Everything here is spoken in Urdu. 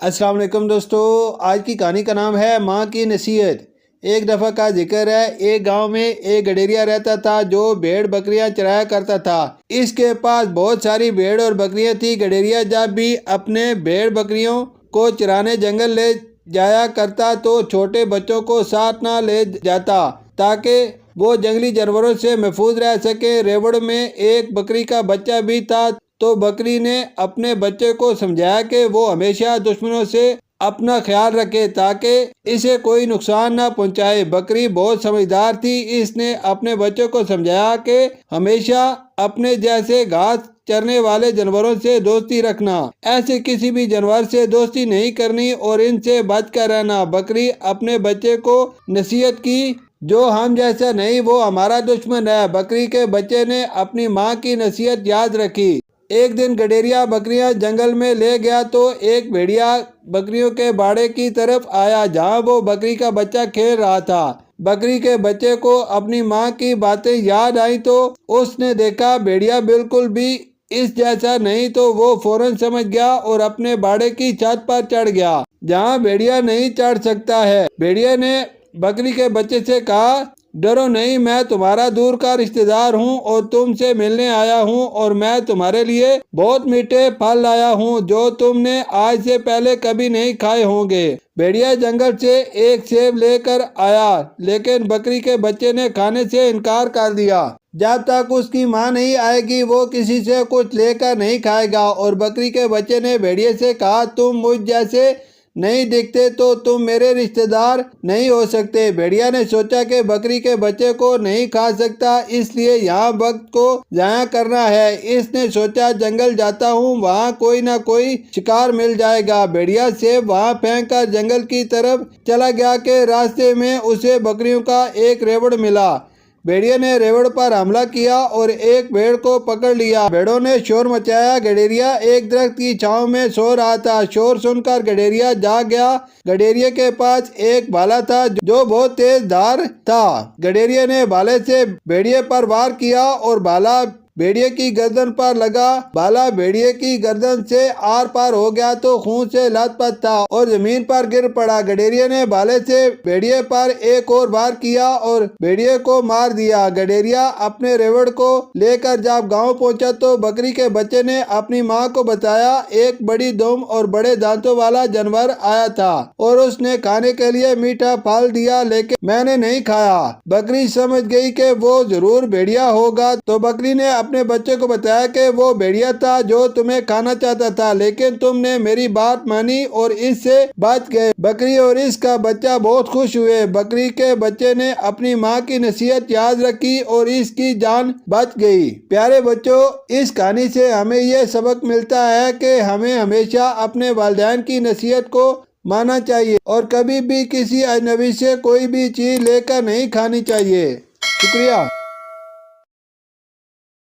السلام علیکم دوستو، آج کی کہانی کا نام ہے ماں کی نصیحت۔ ایک دفعہ کا ذکر ہے، ایک گاؤں میں ایک گڈیریا رہتا تھا جو بھیڑ بکریاں چرایا کرتا تھا۔ اس کے پاس بہت ساری بھیڑ اور بکریاں تھی۔ گڈیریا جب بھی اپنے بھیڑ بکریوں کو چرانے جنگل لے جایا کرتا تو چھوٹے بچوں کو ساتھ نہ لے جاتا تاکہ وہ جنگلی جانوروں سے محفوظ رہ سکے۔ ریوڑ میں ایک بکری کا بچہ بھی تھا تو بکری نے اپنے بچے کو سمجھایا کہ وہ ہمیشہ دشمنوں سے اپنا خیال رکھے تاکہ اسے کوئی نقصان نہ پہنچائے۔ بکری بہت سمجھدار تھی، اس نے اپنے بچے کو سمجھایا کہ ہمیشہ اپنے جیسے گھاس چرنے والے جانوروں سے دوستی رکھنا، ایسے کسی بھی جانور سے دوستی نہیں کرنی اور ان سے بچ کر رہنا۔ بکری اپنے بچے کو نصیحت کی، جو ہم جیسا نہیں وہ ہمارا دشمن ہے۔ بکری کے بچے نے اپنی ماں کی نصیحت یاد رکھی۔ ایک دن گڈیریا بکریاں جنگل میں لے گیا تو ایک بھیڑیا بکریوں کے باڑے کی طرف آیا جہاں وہ بکری کا بچہ کھیل رہا تھا۔ بکری کے بچے کو اپنی ماں کی باتیں یاد آئیں تو اس نے دیکھا بھیڑیا بالکل بھی اس جیسا نہیں تو وہ فوراً سمجھ گیا اور اپنے باڑے کی چھت پر چڑھ گیا جہاں بھیڑیا نہیں چڑھ سکتا ہے۔ بھیڑیا نے بکری کے بچے سے کہا، ڈرو نہیں، میں تمہارا دور کا رشتہ دار ہوں اور تم سے ملنے آیا ہوں اور میں تمہارے لیے بہت میٹھے پھل لایا ہوں جو تم نے آج سے پہلے کبھی نہیں کھائے ہوں گے۔ بھیڑیا جنگل سے ایک سیب لے کر آیا لیکن بکری کے بچے نے کھانے سے انکار کر دیا۔ جب تک اس کی ماں نہیں آئے گی وہ کسی سے کچھ لے کر نہیں کھائے گا۔ اور بکری کے بچے نے بھیڑیے سے کہا، تم مجھ جیسے نہیں دکھتے تو تم میرے رشتہ دار نہیں ہو سکتے۔ بھیڑیا نے سوچا کہ بکری کے بچے کو نہیں کھا سکتا، اس لیے یہاں وقت کو ضائع کرنا ہے۔ اس نے سوچا جنگل جاتا ہوں، وہاں کوئی نہ کوئی شکار مل جائے گا۔ بھیڑیا سیب وہاں پھینک کر جنگل کی طرف چلا گیا کہ راستے میں اسے بکریوں کا ایک ریوڑ ملا۔ بھیڑیا نے ریوڑ پر حملہ کیا اور ایک بھیڑ کو پکڑ لیا۔ بھیڑوں نے شور مچایا۔ گڈیریا ایک درخت کی چھاؤں میں سو رہا تھا۔ شور سن کر گڈیریا جاگ گیا۔ گڈیریا کے پاس ایک بھالا تھا جو بہت تیز دھار تھا۔ گڈیریا نے بھالے سے بھیڑیے پر وار کیا اور بھالا بھیڑیے کی گردن پر لگا۔ بھالا بھیڑیے کی گردن سے آر پار ہو گیا تو خون سے لت پت تھا اور زمین پر گر پڑا۔ گڈیریا نے بھالے سے بھیڑیے پر ایک اور وار کیا اور بھیڑیے کو مار دیا۔ گڈیریا اپنے ریوڑ کو لے کر جب گاؤں پہنچا تو بکری کے بچے نے اپنی ماں کو بتایا، ایک بڑی دم اور بڑے دانتوں والا جانور آیا تھا اور اس نے کھانے کے لیے میٹھا پھل دیا لیکن میں نے نہیں کھایا۔ بکری سمجھ گئی کہ وہ ضرور بھیڑیا ہوگا تو بکری نے اپنے بچے کو بتایا کہ وہ بھیڑیا تھا جو تمہیں کھانا چاہتا تھا لیکن تم نے میری بات مانی اور اس سے بچ گئے۔ بکری اور اس کا بچہ بہت خوش ہوئے۔ بکری کے بچے نے اپنی ماں کی نصیحت یاد رکھی اور اس کی جان بچ گئی۔ پیارے بچوں، اس کہانی سے ہمیں یہ سبق ملتا ہے کہ ہمیں ہمیشہ اپنے والدین کی نصیحت کو ماننا چاہیے اور کبھی بھی کسی اجنبی سے کوئی بھی چیز لے کر نہیں کھانی چاہیے۔ شکریہ۔